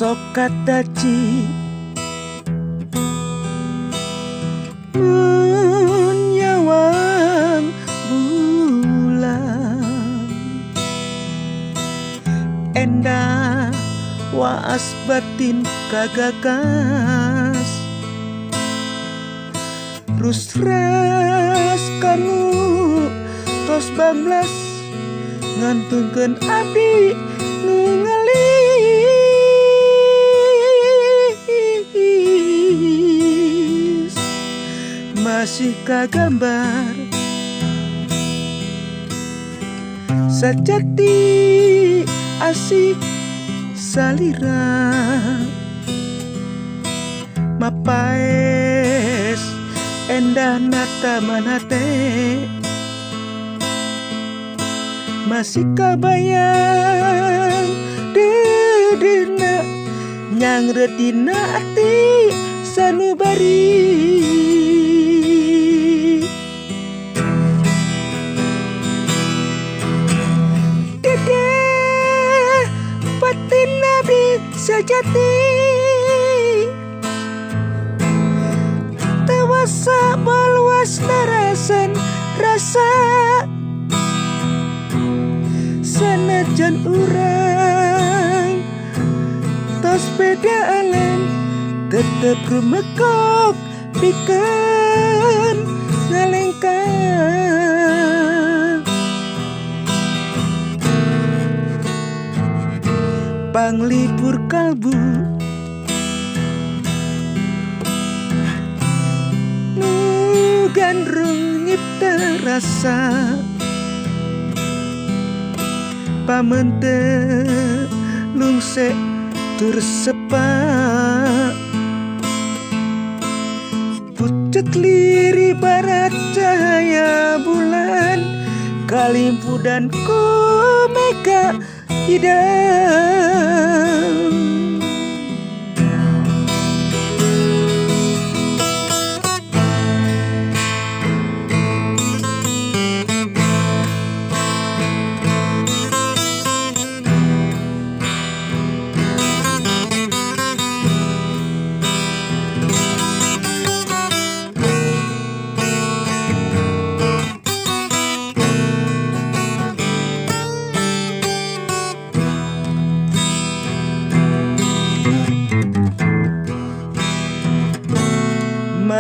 sokat daci menyawang bulan endah waas batin kagagas rusras kamu tos 12 ngantungkeun abdi nu ngelis masih kagambar sajati asih salira mapaes endah nata manate masih kabayang dedena nyangret dina ati sanubari dede batin nabi sejati tewasa baluas narasan rasa sanajan urang tos beda alam tetep rumekok pikeun ngalengkang panglipur kalbu nu gandrung nyipta rasa pamente lungse tur sepa pucet liri barat cahaya bulan kalimpu dan ku mega hidang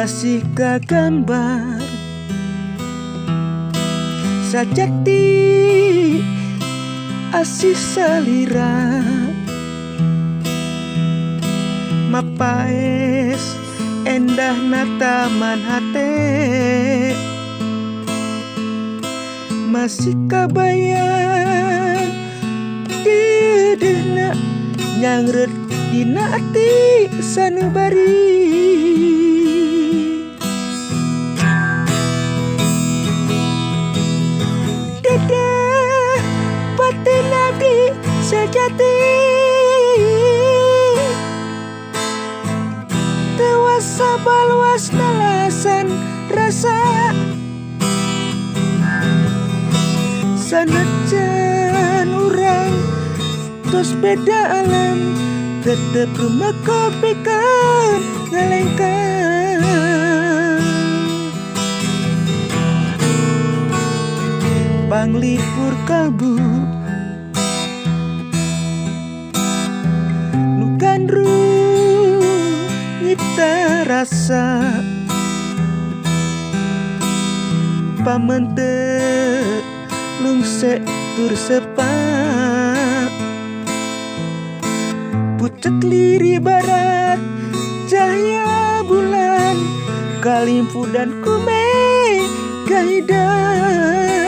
masih kagambar sajati asih salira mapaes endah nata manhate masih kabayang dedena nyangret dina ati sanubari batin abdi sejati tewasa baluas nalasan rasa sanajan urang tos beda alam tetep rumekok pikeun ngalengkang panglipur kalbu nu gandrung nyipta rasa pamente lungse tur sepa pucet liri barat cahaya bulan kalimpu dan kume kaidan